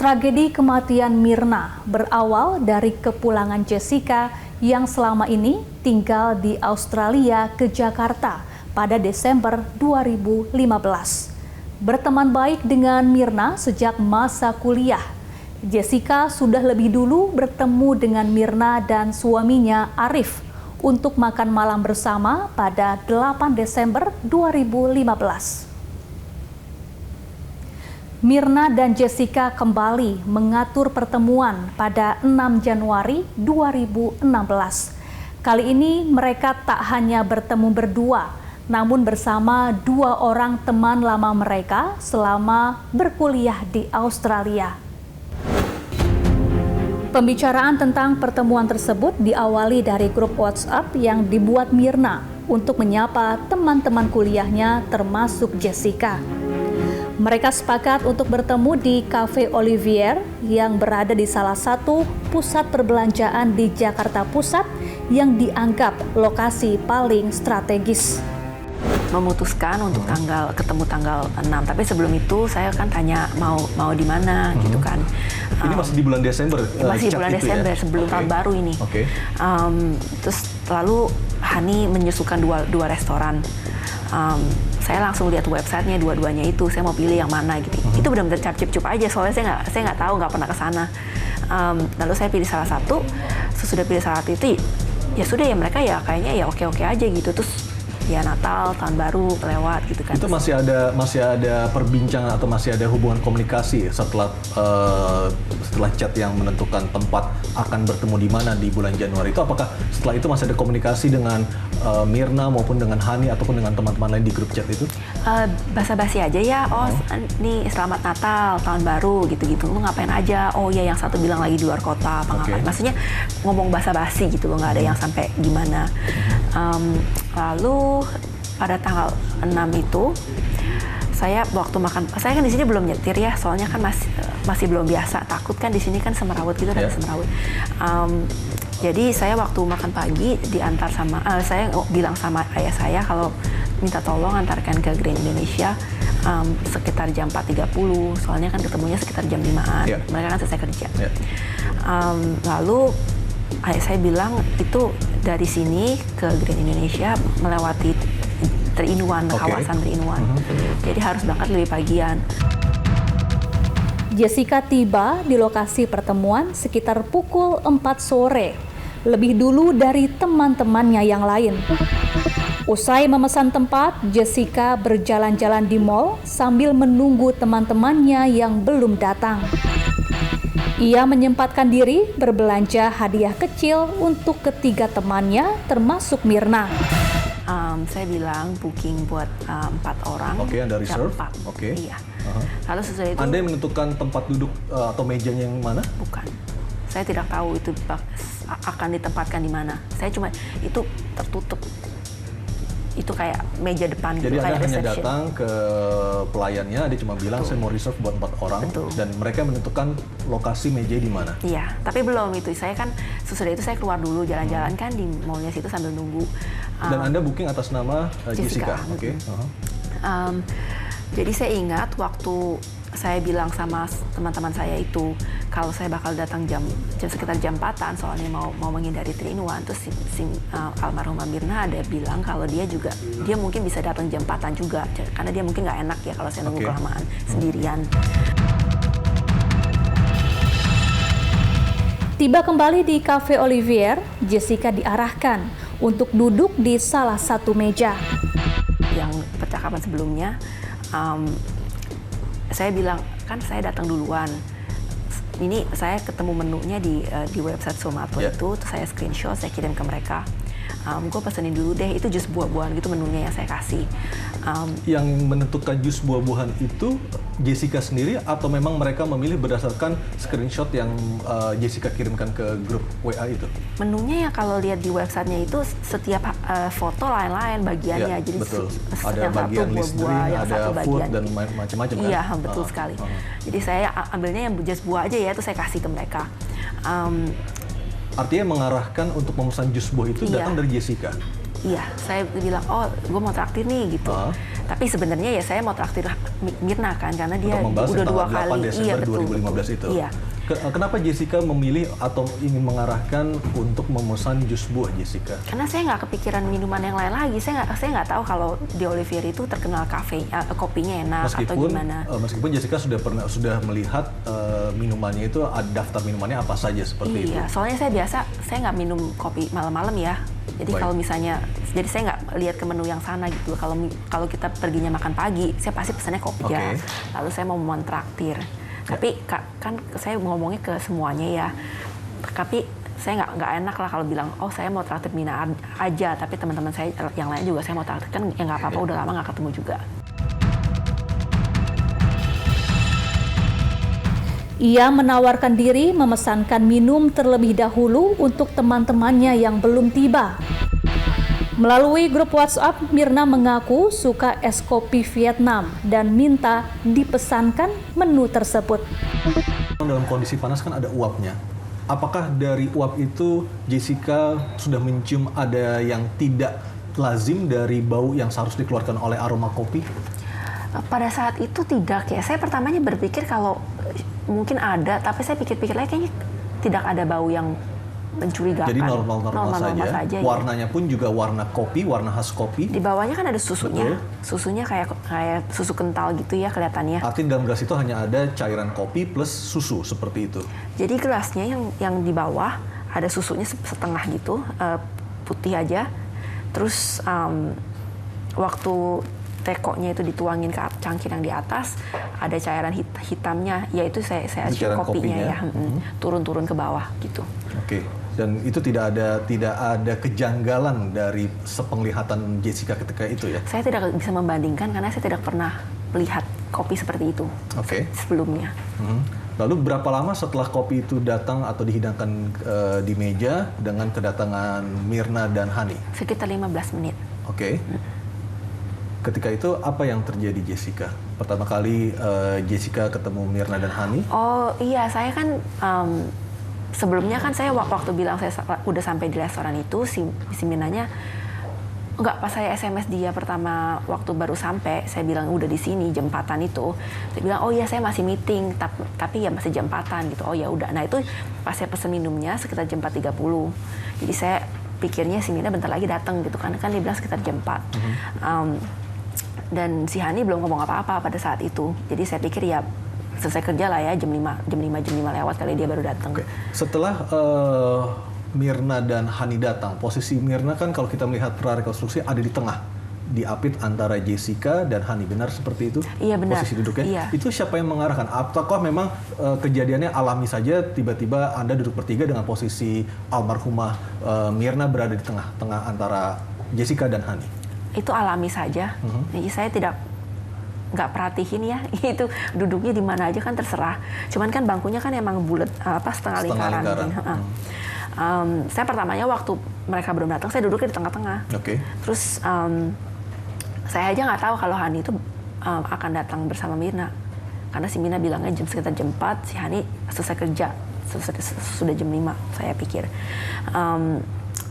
Tragedi kematian Mirna berawal dari kepulangan Jessica yang selama ini tinggal di Australia ke Jakarta pada Desember 2015. Berteman baik dengan Mirna sejak masa kuliah, Jessica sudah lebih dulu bertemu dengan Mirna dan suaminya Arif untuk makan malam bersama pada 8 Desember 2015. Mirna dan Jessica kembali mengatur pertemuan pada 6 Januari 2016. Kali ini mereka tak hanya bertemu berdua, namun bersama 2 orang teman lama mereka selama berkuliah di Australia. Pembicaraan tentang pertemuan tersebut diawali dari grup WhatsApp yang dibuat Mirna untuk menyapa teman-teman kuliahnya termasuk Jessica. Mereka sepakat untuk bertemu di Cafe Olivier yang berada di salah satu pusat perbelanjaan di Jakarta Pusat yang dianggap lokasi paling strategis. Memutuskan untuk ketemu tanggal 6, tapi sebelum itu saya kan tanya mau di mana gitu kan. Ini masih di bulan Desember. Masih bulan Desember ya? Sebelum tahun baru ini. Terus lalu Hani menyusukan dua restoran. Saya langsung lihat websitenya dua-duanya itu, saya mau pilih yang mana gitu. Itu benar-benar cap-cip-cup aja, soalnya saya nggak tahu, nggak pernah ke sana. Lalu saya pilih salah satu, sesudah pilih salah satu itu ya sudah ya mereka ya kayaknya ya oke-oke aja gitu. Terus ya Natal, tahun baru lewat gitu kan. Itu masih ada perbincangan atau masih ada hubungan komunikasi setelah chat yang menentukan tempat akan bertemu di mana di bulan Januari itu. Apakah setelah itu masih ada komunikasi dengan Mirna maupun dengan Hani ataupun dengan teman-teman lain di grup chat itu? Basa-basi aja ya. Nih selamat Natal, tahun baru gitu-gitu. Lu ngapain aja? Oh ya yang satu bilang lagi di luar kota apa ngapain. Maksudnya ngomong basa-basi gitu loh, nggak ada yang sampai gimana. Lalu pada tanggal 6 itu saya waktu makan, saya kan di sini belum nyetir ya, soalnya kan masih belum biasa, takut kan di sini kan semerawut gitu, ada semerawut. Jadi saya waktu makan pagi diantar sama, saya bilang sama ayah saya kalau minta tolong antarkan ke Grand Indonesia sekitar jam 4.30, soalnya kan ketemunya sekitar jam 5-an, mereka kan selesai kerja. Lalu ayah saya bilang itu dari sini ke Grand Indonesia melewati 3-in-1, kawasan 3-in-1. Jadi harus berangkat lebih pagian. Jessica tiba di lokasi pertemuan sekitar pukul 4 sore, lebih dulu dari teman-temannya yang lain. Usai memesan tempat, Jessica berjalan-jalan di mal sambil menunggu teman-temannya yang belum datang. Ia menyempatkan diri berbelanja hadiah kecil untuk ketiga temannya, termasuk Mirna. Saya bilang booking buat 4 orang. Anda reserve? Iya. Lalu sesudah itu. Anda yang menentukan tempat duduk atau mejanya yang mana? Bukan. Saya tidak tahu itu akan ditempatkan di mana. Saya cuma itu tertutup. Itu kayak meja depan gitu, jadi kayak Anda hanya reception. datang ke pelayannya, dia cuma bilang saya mau reserve buat 4 orang. Dan mereka menentukan lokasi meja di mana. Iya, tapi belum itu. Saya kan sesudah itu saya keluar dulu jalan-jalan kan di mallnya situ sambil nunggu. Dan Anda booking atas nama Jessica. Jadi saya ingat waktu saya bilang sama teman-teman saya itu kalau saya bakal datang sekitar jam 4-an, soalnya mau menghindari 3-in-1. Terus almarhumah Mirna ada bilang kalau dia mungkin bisa datang jam 4-an juga, karena dia mungkin nggak enak ya kalau saya nunggu kelamaan sendirian. Tiba kembali di Cafe Olivier, Jessica diarahkan untuk duduk di salah satu meja. Yang percakapan sebelumnya, saya bilang kan saya datang duluan. Ini saya ketemu menunya di website Zomato itu, terus saya screenshot, saya kirim ke mereka. Gue pesenin dulu deh, itu jus buah-buahan gitu menunya yang saya kasih. Yang menentukan jus buah-buahan itu Jessica sendiri atau memang mereka memilih berdasarkan screenshot yang Jessica kirimkan ke grup WA itu? Menunya ya kalau lihat di websitenya itu setiap foto lain-lain bagiannya. Jadi betul. Ada yang bagian satu list buah-buah, yang ada satu food bagian dan macam-macam kan? Iya, betul sekali. Jadi saya ambilnya yang jus buah aja ya, itu saya kasih ke mereka. Artinya mengarahkan untuk memesan jus buah itu datang dari Jessica? Iya, saya bilang, oh gue mau traktir nih gitu. Tapi sebenarnya ya saya mau traktir Mirna kan, karena dia udah 2 kali. Desember 2015 itu. Iya. Kenapa Jessica memilih atau ingin mengarahkan untuk memesan jus buah, Jessica? Karena saya nggak kepikiran minuman yang lain lagi. Saya nggak tahu kalau di Olivier itu terkenal kopinya enak atau gimana. Meskipun Jessica sudah melihat minumannya itu, daftar minumannya apa saja seperti itu. Iya, soalnya saya nggak minum kopi malam-malam ya. Jadi kalau misalnya, jadi saya nggak lihat ke menu yang sana gitu. Kalau kita perginya makan pagi, saya pasti pesannya kopi ya. Lalu saya mau mentraktir. Tapi kan saya ngomongnya ke semuanya ya. Tapi saya nggak enak lah kalau bilang, oh saya mau traktir Mina aja. Tapi teman-teman saya yang lain juga saya mau traktir, kan ya nggak apa-apa. Udah lama nggak ketemu juga. Ia menawarkan diri memesankan minum terlebih dahulu untuk teman-temannya yang belum tiba. Melalui grup WhatsApp, Mirna mengaku suka es kopi Vietnam dan minta dipesankan menu tersebut. Dalam kondisi panas kan ada uapnya. Apakah dari uap itu Jessica sudah mencium ada yang tidak lazim dari bau yang seharusnya dikeluarkan oleh aroma kopi? Pada saat itu tidak ya. Saya pertamanya berpikir kalau mungkin ada, tapi saya pikir-pikir lagi kayaknya tidak ada bau yang mencurigakan. Jadi normal saja. Warnanya pun juga warna kopi, warna khas kopi. Di bawahnya kan ada susunya. Betul. Susunya kayak susu kental gitu ya kelihatannya. Artinya dalam gelas itu hanya ada cairan kopi plus susu seperti itu. Jadi gelasnya yang di bawah ada susunya setengah gitu, putih aja. Terus waktu tekonya itu dituangin ke cangkir yang di atas, ada cairan hitamnya, yaitu saya kopinya ya, turun-turun ke bawah gitu. Oke. Dan itu tidak ada kejanggalan dari sepenglihatan Jessica ketika itu ya? Saya tidak bisa membandingkan karena saya tidak pernah melihat kopi seperti itu sebelumnya. Lalu berapa lama setelah kopi itu datang atau dihidangkan di meja dengan kedatangan Mirna dan Hani? Sekitar 15 menit. Oke. Ketika itu apa yang terjadi, Jessica? Pertama kali Jessica ketemu Mirna dan Hani? Oh iya, saya kan sebelumnya kan saya waktu bilang saya udah sampai di restoran itu, si Mirnanya enggak, pas saya SMS dia pertama waktu baru sampai, saya bilang udah di sini jam 4-an itu. Dia bilang, oh iya saya masih meeting, tapi ya masih jam 4-an gitu. Oh ya udah. Nah itu pas saya pesen minumnya sekitar jam 4.30. Jadi saya pikirnya si Mirna bentar lagi datang gitu kan dia bilang sekitar jam 4. Dan si Hani belum ngomong apa-apa pada saat itu. Jadi saya pikir ya selesai kerja lah ya, jam 5 lewat kali dia baru datang. Setelah Mirna dan Hani datang, posisi Mirna kan kalau kita melihat prarekonstruksi ada di tengah, diapit antara Jessica dan Hani, benar seperti itu? Iya benar. Posisi duduknya? Iya. Itu siapa yang mengarahkan? Apakah memang kejadiannya alami saja, tiba-tiba Anda duduk bertiga dengan posisi almarhumah Mirna berada di tengah antara Jessica dan Hani? Itu alami saja. Jadi saya nggak perhatiin ya, itu duduknya di mana aja kan terserah. Cuman kan bangkunya kan emang bulat, setengah lingkaran. Saya pertamanya waktu mereka belum datang, saya duduknya di tengah-tengah. Terus saya aja nggak tahu kalau Hani itu akan datang bersama Mirna, karena si Mirna bilangnya sekitar jam 4, si Hani selesai kerja sudah jam 5, saya pikir.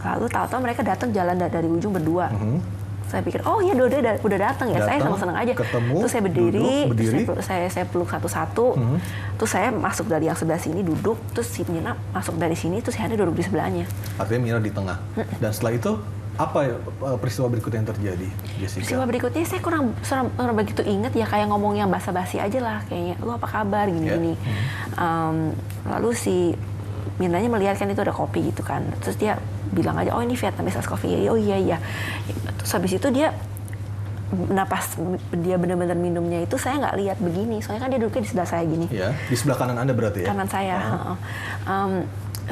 Lalu tahu-tahu mereka datang jalan dari ujung berdua. Saya pikir, oh iya udah datang ya, saya senang aja. Ketemu, terus saya berdiri. Saya peluk satu-satu. Terus saya masuk dari yang sebelah sini duduk, terus si Mirna masuk dari sini, terus si Hani duduk di sebelahnya. Artinya Mirna di tengah. Dan setelah itu apa peristiwa berikutnya yang terjadi, Jessica? Peristiwa berikutnya saya kurang begitu ingat ya, kayak ngomong yang basa-basi aja lah, kayaknya lu apa kabar gini-gini. Lalu si Mirnanya melihat kan itu ada kopi gitu kan, terus dia bilang aja, oh ini Vietnamese ice coffee, oh iya. Terus habis itu dia, pas dia benar-benar minumnya itu saya nggak lihat begini, soalnya kan dia duduknya di sebelah saya gini. Ya, di sebelah kanan Anda berarti ya? Kanan saya.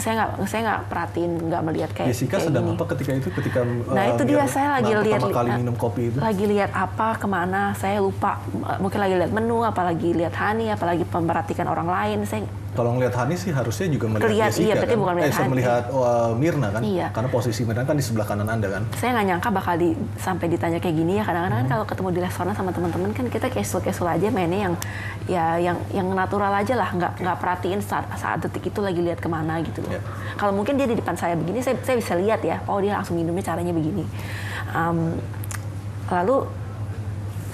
Saya nggak perhatiin, nggak melihat kayak Jessica sedang gini. Apa ketika itu? Nah itu dia, saya lagi lihat pertama kali minum kopi itu. Lagi lihat apa, kemana, saya lupa. Mungkin lagi lihat menu, apalagi lihat Hani, apalagi memperhatikan orang lain. Kalau ngelihat Hani sih harusnya juga melihat Jessica, iya, berarti kan? bukan melihat Mirna kan? Iya. Karena posisi Mirna kan di sebelah kanan Anda kan? Saya nggak nyangka bakal sampai ditanya kayak gini ya. Kadang-kadang kan kalau ketemu di restoran sama teman-teman kan kita casual aja mainnya yang natural aja lah, nggak perhatiin saat detik itu lagi lihat kemana gitu loh. Yeah. Kalau mungkin dia di depan saya begini, saya bisa lihat ya, oh dia langsung minumnya caranya begini. Lalu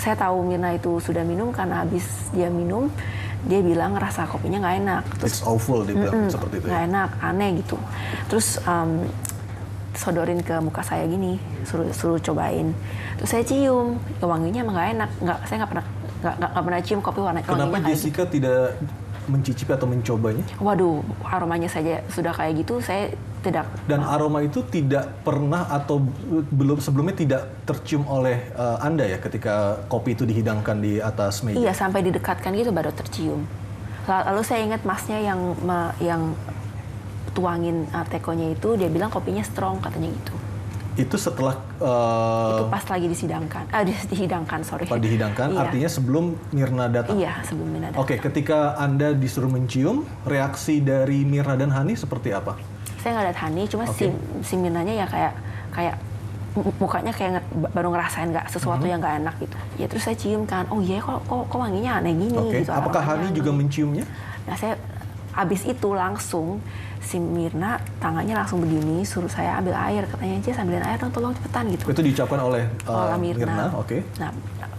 saya tahu Mirna itu sudah minum karena habis dia minum, dia bilang rasa kopinya nggak enak. Terus, it's awful, dia bilang seperti itu. Nggak enak, aneh gitu. Terus sodorin ke muka saya gini, suruh cobain. Terus saya cium, wanginya emang nggak enak. Saya nggak pernah cium kopi wanginya. Kenapa Jessica tidak mencicipi atau mencobanya? Waduh, aromanya saja sudah kayak gitu, saya tidak. Dan aroma itu tidak pernah atau sebelumnya tidak tercium oleh Anda ya ketika kopi itu dihidangkan di atas meja? Iya, sampai didekatkan gitu baru tercium. Lalu saya ingat masnya yang tuangin tekonya itu, dia bilang kopinya strong katanya gitu. Itu setelah itu pas lagi dihidangkan, sorry. Pas dihidangkan, iya. Artinya sebelum Mirna datang? Iya, sebelum Mirna datang. Oke, ketika Anda disuruh mencium, reaksi dari Mirna dan Hani seperti apa? Saya nggak lihat Hani, cuma si Mirnanya ya kayak mukanya kayak baru ngerasain nggak sesuatu yang nggak enak gitu. Ya terus saya cium kan, oh iya kok wanginya aneh gini. Gitu, apakah Hani juga menciumnya? Nah saya abis itu langsung si Mirna tangannya langsung begini, suruh saya ambil air, katanya aja ambilin air dong, tolong cepetan gitu. Itu diucapkan oleh Mirna. Oke.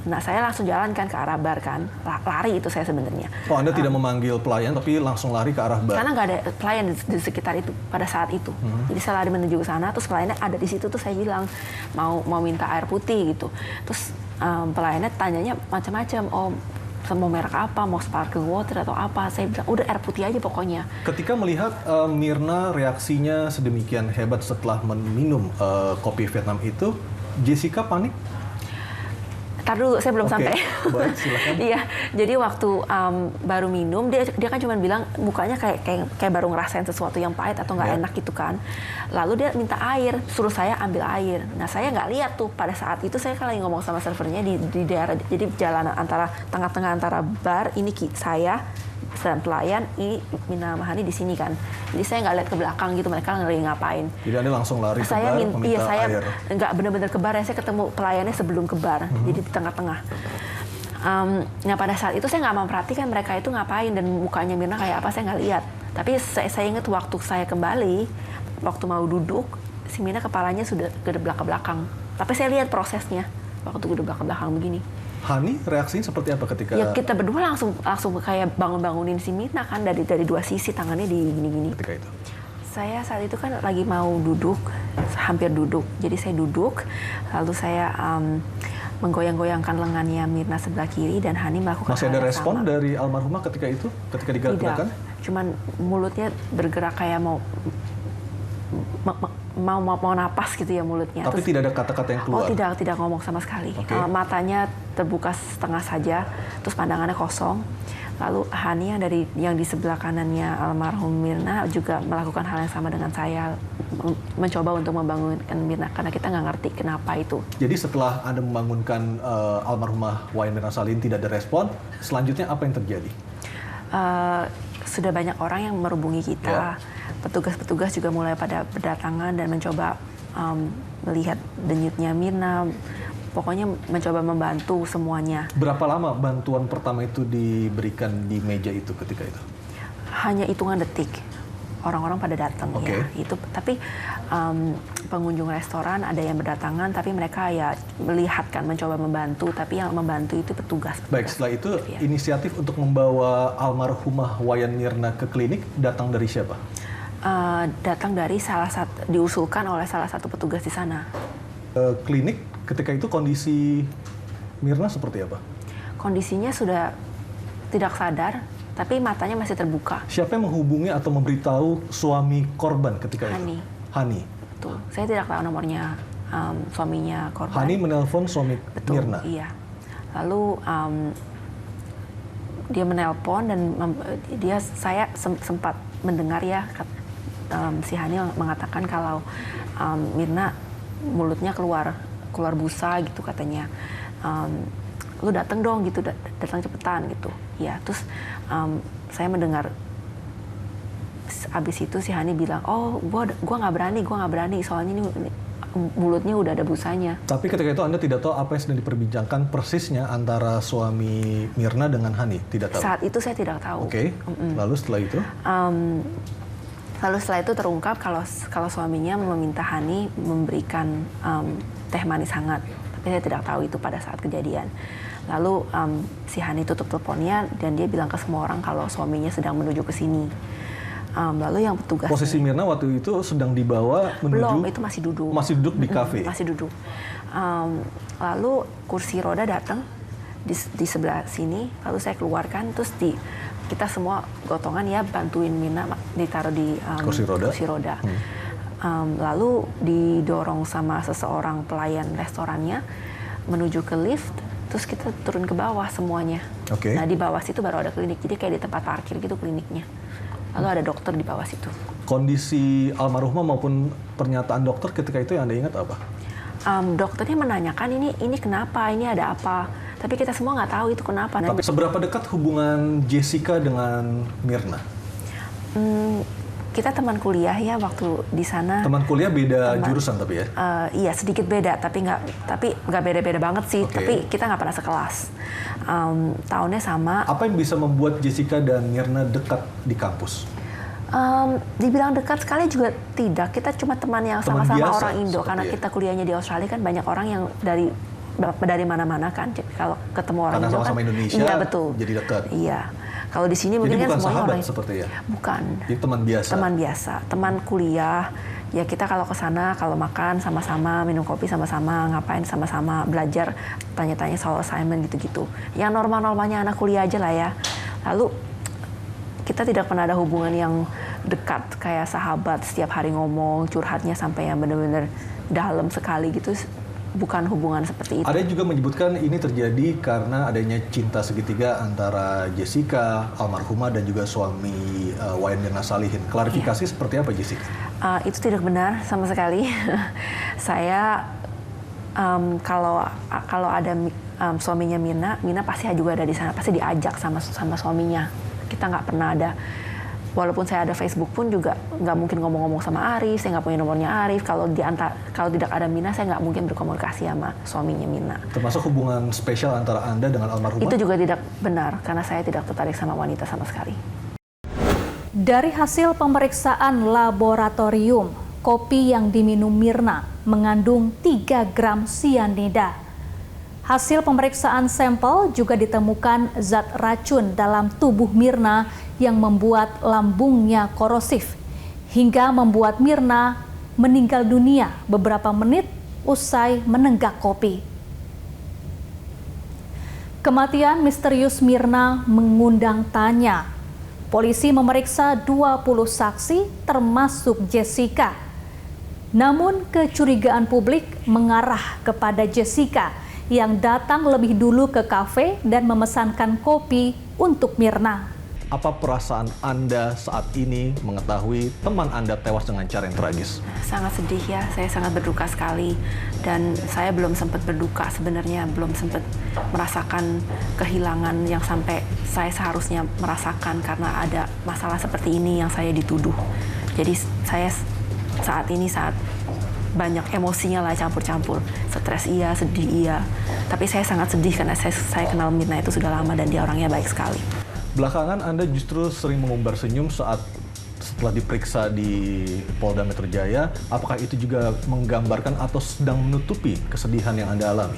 Nah saya langsung jalan kan ke arah bar kan, lari itu saya sebenarnya. Oh Anda tidak memanggil pelayan tapi langsung lari ke arah bar? Karena nggak ada pelayan di sekitar itu pada saat itu. Jadi saya lari menuju ke sana, terus pelayannya ada di situ, tuh saya bilang mau minta air putih gitu. Terus pelayannya tanyanya macam-macam, oh mau merek apa, mau sparkling water atau apa. Saya bilang udah air putih aja pokoknya. Ketika melihat Mirna reaksinya sedemikian hebat setelah meminum kopi Vietnam itu, Jessica panik? Ntar dulu, saya belum sampai. Baik, silakan. Iya, jadi waktu baru minum, dia kan cuma bilang mukanya kayak baru ngerasain sesuatu yang pahit atau nggak enak gitu kan. Lalu dia minta air, suruh saya ambil air. Nah saya nggak lihat tuh pada saat itu, saya kan lagi ngomong sama servernya di daerah, jadi jalanan tengah-tengah antara bar, ini saya dan pelayan, ini Mirna sama Hani di sini kan. Jadi saya nggak lihat ke belakang gitu, mereka lagi ngapain. Jadi Anda langsung lari ke bar meminta air? Iya, saya nggak benar-benar ke bar, saya ketemu pelayannya sebelum ke bar, jadi di tengah-tengah. Nah pada saat itu saya nggak memperhatikan mereka itu ngapain dan mukanya Mirna kayak apa, saya nggak lihat. Tapi saya ingat waktu saya kembali, waktu mau duduk, si Mirna kepalanya sudah gedeblak ke belakang. Tapi saya lihat prosesnya waktu gedeblak ke belakang begini. Hani reaksinya seperti apa ketika? Ya kita berdua langsung kayak bangunin si Mirna kan dari dua sisi, tangannya di gini-gini. Ketika itu? Saya saat itu kan lagi mau duduk, hampir duduk. Jadi saya duduk, lalu saya menggoyang-goyangkan lengannya Mirna sebelah kiri dan Hani melakukan Masih ada respon dari almarhumah ketika itu, ketika digerak-gerakan? Tidak, cuman mulutnya bergerak kayak mau napas gitu ya mulutnya. Tapi tidak ada kata-kata yang keluar? Oh tidak ngomong sama sekali. Okay. Matanya terbuka setengah saja, terus pandangannya kosong. Lalu Hani yang di sebelah kanannya almarhum Mirna juga melakukan hal yang sama dengan saya, mencoba untuk membangunkan Mirna karena kita nggak ngerti kenapa itu. Jadi setelah Anda membangunkan almarhumah Wayan Mirna Salihin tidak ada respon, selanjutnya apa yang terjadi? Sudah banyak orang yang merhubungi kita. Petugas-petugas juga mulai pada berdatangan dan mencoba melihat denyutnya Mirna. Pokoknya mencoba membantu semuanya. Berapa lama bantuan pertama itu diberikan di meja itu ketika itu? Hanya hitungan detik. Orang-orang pada datang ya. Itu tapi pengunjung restoran ada yang berdatangan, tapi mereka ya melihat kan, mencoba membantu, tapi yang membantu itu petugas. Baik, setelah itu inisiatif untuk membawa almarhumah Wayan Mirna ke klinik datang dari siapa? Datang dari diusulkan oleh salah satu petugas di sana. Klinik ketika itu kondisi Mirna seperti apa? Kondisinya sudah tidak sadar, tapi matanya masih terbuka. Siapa yang menghubungi atau memberitahu suami korban ketika itu? Hani. Betul. Saya tidak tahu nomornya suaminya korban. Hani menelpon suami Mirna? Iya. Lalu dia menelpon dan saya sempat mendengar ya, si Hani mengatakan kalau Mirna mulutnya keluar busa gitu katanya. Lu datang dong gitu, datang cepetan gitu. Ya, terus saya mendengar abis itu si Hani bilang, oh gua nggak berani, soalnya ini mulutnya udah ada busanya. Tapi ketika itu Anda tidak tahu apa yang sedang diperbincangkan persisnya antara suami Mirna dengan Hani? Tidak tahu? Saat itu saya tidak tahu. Oke. Lalu setelah itu? Lalu setelah itu terungkap kalau suaminya meminta Hani memberikan teh manis hangat. Tapi tapi saya tidak tahu itu pada saat kejadian. Lalu si Hani tutup teleponnya dan dia bilang ke semua orang kalau suaminya sedang menuju ke sini. Lalu yang petugas... Posisi Mirna waktu itu sedang dibawa menuju... Belum, itu masih duduk. Masih duduk di kafe? Masih duduk. Lalu kursi roda datang di sebelah sini, lalu saya keluarkan, terus kita semua gotongan ya bantuin Mirna ditaruh di kursi roda. Lalu didorong sama seseorang pelayan restorannya menuju ke lift, terus kita turun ke bawah semuanya. Nah di bawah situ baru ada klinik, jadi kayak di tempat parkir gitu kliniknya. Lalu ada dokter di bawah situ. Kondisi almarhumah maupun pernyataan dokter ketika itu yang Anda ingat apa? Dokternya menanyakan ini kenapa, ini ada apa. Tapi kita semua nggak tahu itu kenapa. Tapi seberapa dekat hubungan Jessica dengan Mirna? Kita teman kuliah ya waktu di sana. Teman kuliah beda jurusan tapi ya? Iya sedikit beda, tapi nggak beda-beda banget sih. Tapi kita nggak pernah sekelas. Tahunnya sama. Apa yang bisa membuat Jessica dan Mirna dekat di kampus? Dibilang dekat sekali juga tidak. Kita cuma teman yang sama-sama orang Indo. Karena kita kuliahnya di Australia kan banyak orang yang dari mana-mana kan. Kalau ketemu orang Indo kan. Indonesia, iya betul. Jadi dekat. Iya. Kalau di sini mungkin kan semuanya orang seperti ya? Bukan. Jadi teman biasa. Teman biasa, teman kuliah. Ya kita kalau ke sana kalau makan sama-sama, minum kopi sama-sama, ngapain sama-sama, belajar, tanya-tanya soal assignment gitu-gitu. Yang normal-normalnya anak kuliah aja lah ya. Lalu kita tidak pernah ada hubungan yang dekat kayak sahabat, setiap hari ngomong, curhatnya sampai yang benar-benar dalam sekali gitu. Bukan hubungan seperti itu. Ada juga menyebutkan ini terjadi karena adanya cinta segitiga antara Jessica, almarhumah, dan juga suami Wayan Mirna Salihin. Klarifikasi seperti apa, Jessica? Itu tidak benar sama sekali. Saya kalau ada suaminya Mirna pasti juga ada di sana, pasti diajak sama suaminya. Kita nggak pernah ada. Walaupun saya ada Facebook pun juga nggak mungkin ngomong-ngomong sama Arif, saya nggak punya nomornya Arif. Kalau tidak ada Mirna, saya nggak mungkin berkomunikasi sama suaminya Mirna. Termasuk hubungan spesial antara Anda dengan almarhumah? Itu juga tidak benar, karena saya tidak tertarik sama wanita sama sekali. Dari hasil pemeriksaan laboratorium, kopi yang diminum Mirna mengandung 3 gram sianida. Hasil pemeriksaan sampel juga ditemukan zat racun dalam tubuh Mirna yang membuat lambungnya korosif, hingga membuat Mirna meninggal dunia beberapa menit usai menenggak kopi. Kematian misterius Mirna mengundang tanya. Polisi memeriksa 20 saksi termasuk Jessica. Namun kecurigaan publik mengarah kepada Jessica yang datang lebih dulu ke kafe dan memesankan kopi untuk Mirna. Apa perasaan Anda saat ini mengetahui teman Anda tewas dengan cara yang tragis? Sangat sedih ya, saya sangat berduka sekali. Dan saya belum sempat berduka sebenarnya, belum sempat merasakan kehilangan yang sampai saya seharusnya merasakan karena ada masalah seperti ini yang saya dituduh. Jadi saya saat banyak emosinya lah campur-campur. Stres iya, sedih iya. Tapi saya sangat sedih karena saya kenal Mirna itu sudah lama dan dia orangnya baik sekali. Belakangan Anda justru sering mengumbar senyum setelah diperiksa di Polda Metro Jaya. Apakah itu juga menggambarkan atau sedang menutupi kesedihan yang Anda alami?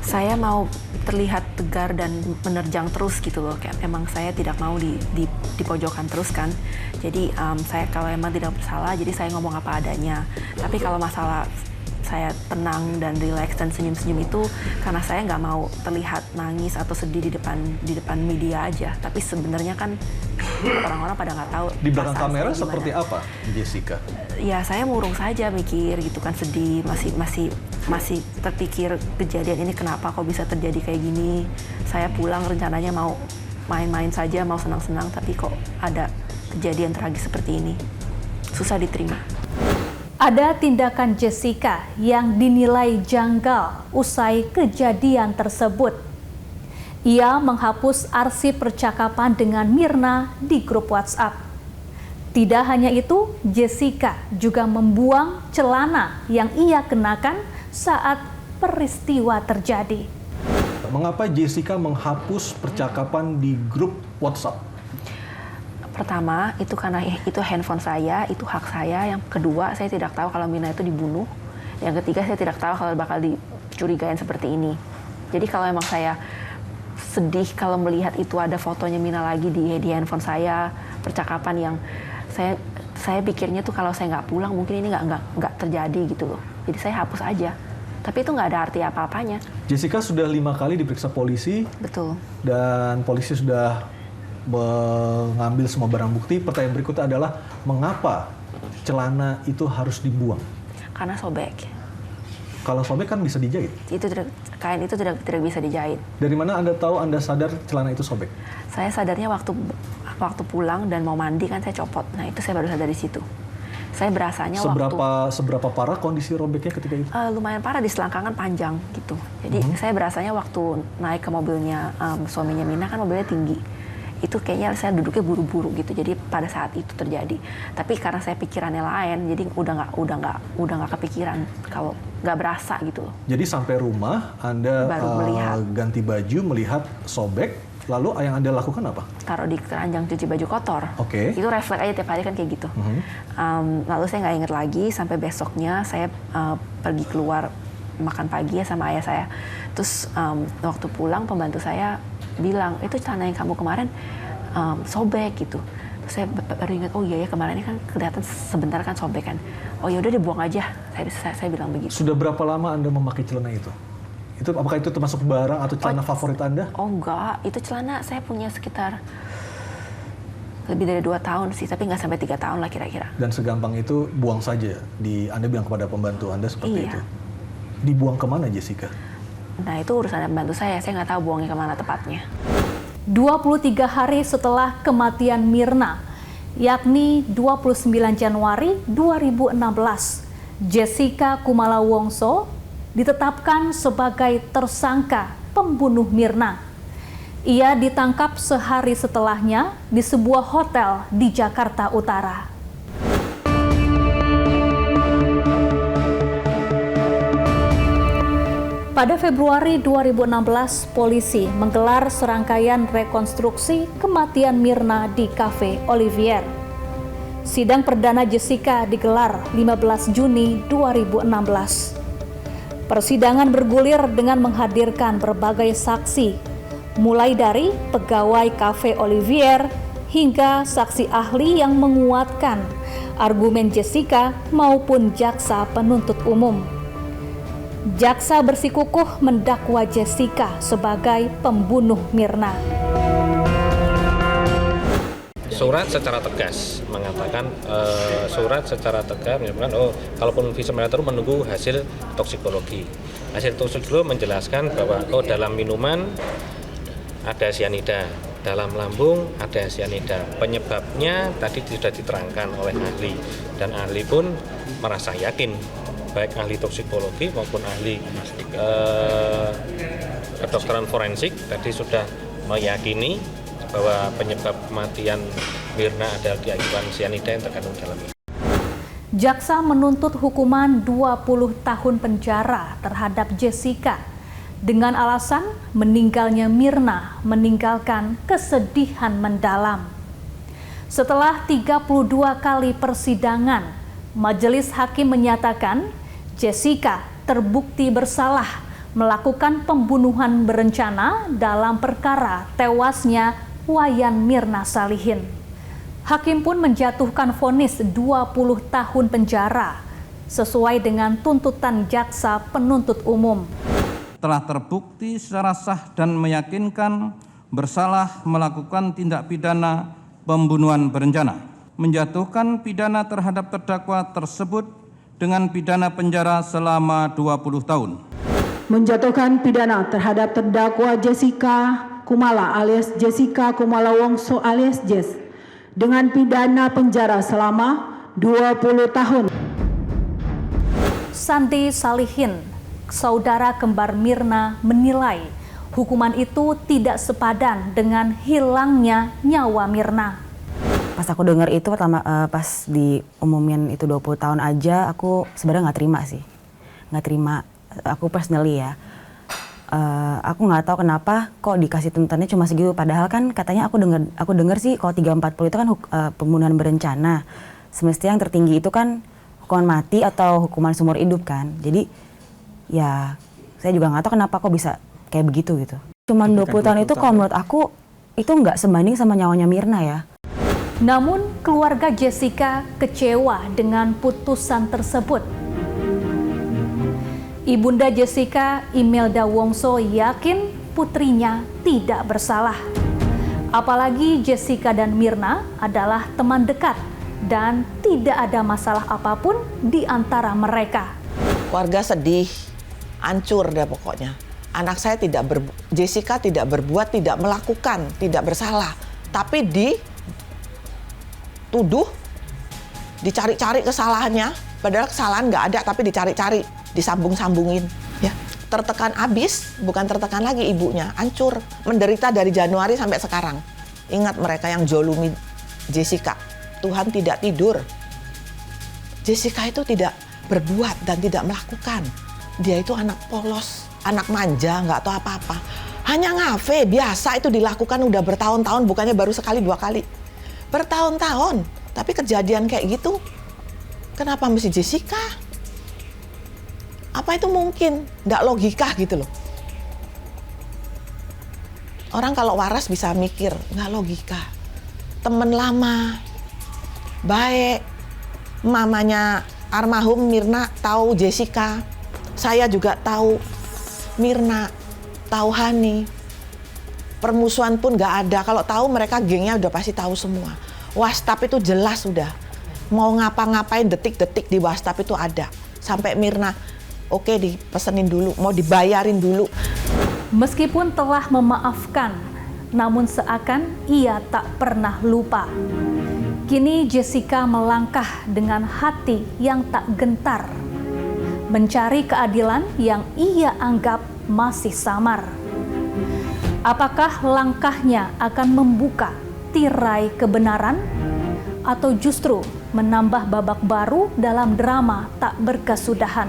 Saya mau terlihat tegar dan menerjang terus gitu loh. Kayak emang saya tidak mau di pojokkan terus kan. Jadi saya kalau emang tidak bersalah, jadi saya ngomong apa adanya. Tapi kalau masalah saya tenang dan rileks dan senyum-senyum itu karena saya nggak mau terlihat nangis atau sedih di depan media aja. Tapi sebenarnya kan orang-orang pada nggak tahu. Di belakang kamera seperti apa, Jessica? Ya saya murung saja mikir gitu kan, sedih, masih terpikir kejadian ini kenapa kok bisa terjadi kayak gini. Saya pulang rencananya mau main-main saja, mau senang-senang, tapi kok ada kejadian tragis seperti ini. Susah diterima. Ada tindakan Jessica yang dinilai janggal usai kejadian tersebut. Ia menghapus arsip percakapan dengan Mirna di grup WhatsApp. Tidak hanya itu, Jessica juga membuang celana yang ia kenakan saat peristiwa terjadi. Mengapa Jessica menghapus percakapan di grup WhatsApp? Pertama, itu karena itu handphone saya, itu hak saya. Yang kedua, saya tidak tahu kalau Mirna itu dibunuh. Yang ketiga, saya tidak tahu kalau bakal kecurigaan seperti ini. Jadi kalau emang saya sedih kalau melihat itu ada fotonya Mirna lagi di handphone saya, percakapan yang saya pikirnya tuh kalau saya nggak pulang mungkin ini nggak terjadi gitu loh. Jadi saya hapus aja. Tapi itu nggak ada arti apa-apanya. Jessica sudah 5 kali diperiksa polisi. Betul. Dan polisi sudah mengambil semua barang bukti. Pertanyaan berikutnya adalah mengapa celana itu harus dibuang? Karena sobek. Kalau sobek kan bisa dijahit. Kain itu tidak bisa dijahit. Dari mana Anda tahu, Anda sadar celana itu sobek? Saya sadarnya waktu pulang dan mau mandi kan saya copot. Nah itu saya baru sadar di situ. Saya berasanya seberapa parah kondisi robeknya ketika itu? Lumayan parah, di selangkangan panjang gitu. Jadi saya berasanya waktu naik ke mobilnya suaminya Mirna kan mobilnya tinggi. Itu kayaknya saya duduknya buru-buru gitu. Jadi pada saat itu terjadi. Tapi karena saya pikirannya lain, jadi udah nggak kepikiran kalau nggak berasa gitu loh. Jadi sampai rumah Anda ganti baju melihat sobek. Lalu yang Anda lakukan apa? Taruh di keranjang cuci baju kotor. Oke. Itu refleks aja tiap hari kan kayak gitu. Lalu saya nggak inget lagi sampai besoknya saya pergi keluar makan pagi ya sama ayah saya. Terus waktu pulang pembantu saya bilang, itu celana yang kamu kemarin sobek gitu. Terus saya baru ingat, oh iya ya kemarin ini kan kelihatan sebentar kan sobek kan. Oh ya udah dibuang aja. Saya bilang begitu. Sudah berapa lama Anda memakai celana itu? Apakah itu termasuk barang atau celana favorit Anda? Oh enggak, itu celana saya punya sekitar lebih dari 2 tahun sih, tapi nggak sampai 3 tahun lah kira-kira. Dan segampang itu buang saja? Anda bilang kepada pembantu Anda seperti itu? Dibuang kemana, Jessica? Nah itu urusan pembantu saya nggak tahu buangnya kemana tepatnya. 23 hari setelah kematian Mirna, yakni 29 Januari 2016, Jessica Kumala Wongso ditetapkan sebagai tersangka pembunuh Mirna. Ia ditangkap sehari setelahnya di sebuah hotel di Jakarta Utara. Pada Februari 2016, polisi menggelar serangkaian rekonstruksi kematian Mirna di Cafe Olivier. Sidang perdana Jessica digelar 15 Juni 2016. Persidangan bergulir dengan menghadirkan berbagai saksi, mulai dari pegawai Cafe Olivier hingga saksi ahli yang menguatkan argumen Jessica maupun jaksa penuntut umum. Jaksa bersikukuh mendakwa Jessica sebagai pembunuh Mirna. Surat secara tegas mengatakan menyebutkan kalaupun visum et repertum menunggu hasil toksikologi. Hasil toksikologi menjelaskan bahwa dalam minuman ada sianida, dalam lambung ada sianida. Penyebabnya tadi sudah diterangkan oleh ahli dan ahli pun merasa yakin, baik ahli toksikologi maupun ahli kedokteran forensik tadi sudah meyakini bahwa penyebab kematian Mirna adalah akibat sianida yang terkandung dalam minuman. Jaksa menuntut hukuman 20 tahun penjara terhadap Jessica dengan alasan meninggalnya Mirna meninggalkan kesedihan mendalam. Setelah 32 kali persidangan, majelis hakim menyatakan Jessica terbukti bersalah melakukan pembunuhan berencana dalam perkara tewasnya Wayan Mirna Salihin. Hakim pun menjatuhkan vonis 20 tahun penjara sesuai dengan tuntutan jaksa penuntut umum. Telah terbukti secara sah dan meyakinkan bersalah melakukan tindak pidana pembunuhan berencana, menjatuhkan pidana terhadap terdakwa tersebut dengan pidana penjara selama 20 tahun. Menjatuhkan pidana terhadap terdakwa Jessica Kumala alias Jessica Kumala Wongso alias Jess dengan pidana penjara selama 20 tahun. Sandi Salihin, saudara kembar Mirna, menilai hukuman itu tidak sepadan dengan hilangnya nyawa Mirna. Pas aku dengar itu pertama, pas diumumin itu 20 tahun aja, aku sebenarnya nggak terima sih. Nggak terima, aku personally ya. Aku nggak tahu kenapa kok dikasih tuntutannya cuma segitu. Padahal kan katanya aku dengar sih kalau 340 itu kan pembunuhan berencana. Semestinya yang tertinggi itu kan hukuman mati atau hukuman seumur hidup kan. Jadi ya Saya juga nggak tahu kenapa kok bisa kayak begitu gitu. Cuman 20 tahun itu kalau menurut aku itu nggak sebanding sama nyawanya Mirna ya. Namun keluarga Jessica kecewa dengan putusan tersebut. Ibunda Jessica, Imelda Wongso, yakin putrinya tidak bersalah. Apalagi Jessica dan Mirna adalah teman dekat dan tidak ada masalah apapun di antara mereka. Keluarga sedih, hancur deh pokoknya. Anak saya Jessica tidak berbuat, tidak melakukan, tidak bersalah. Tapi dituduh, dicari-cari kesalahannya. Padahal kesalahan nggak ada, tapi dicari-cari, disambung-sambungin. Ya, tertekan abis, bukan tertekan lagi ibunya, hancur. Menderita dari Januari sampai sekarang. Ingat mereka yang jolumi Jessica. Tuhan tidak tidur. Jessica itu tidak berbuat dan tidak melakukan. Dia itu anak polos, anak manja, nggak tahu apa-apa. Hanya ngafe, biasa itu dilakukan udah bertahun-tahun, bukannya baru sekali 2 kali. Bertahun-tahun, tapi kejadian kayak gitu, kenapa mesti Jessica? Apa itu mungkin? Nggak logika gitu loh. Orang kalau waras bisa mikir, nggak logika. Temen lama, baik, mamanya almarhum Mirna tahu Jessica. Saya juga tahu Mirna, tahu Hani. Permusuhan pun nggak ada. Kalau tahu mereka gengnya udah pasti tahu semua. WhatsApp itu jelas sudah. Mau ngapa-ngapain detik-detik di WhatsApp itu ada. Sampai Mirna, oke dipesenin dulu, mau dibayarin dulu. Meskipun telah memaafkan, namun seakan ia tak pernah lupa. Kini Jessica melangkah dengan hati yang tak gentar, mencari keadilan yang ia anggap masih samar. Apakah langkahnya akan membuka tirai kebenaran atau justru menambah babak baru dalam drama tak berkesudahan?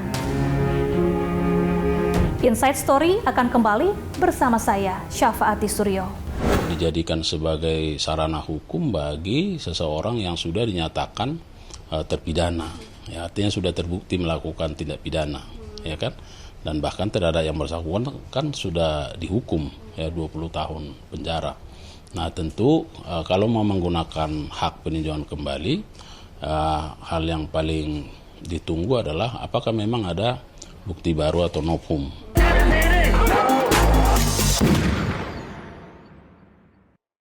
Inside Story akan kembali bersama saya, Syafaati Suryo. Dijadikan sebagai sarana hukum bagi seseorang yang sudah dinyatakan terpidana. Ya, artinya sudah terbukti melakukan tindak pidana, ya kan? Dan bahkan terhadap yang bersangkutan kan sudah dihukum ya 20 tahun penjara. Nah, tentu kalau mau menggunakan hak peninjauan kembali, hal yang paling ditunggu adalah apakah memang ada bukti baru atau novum.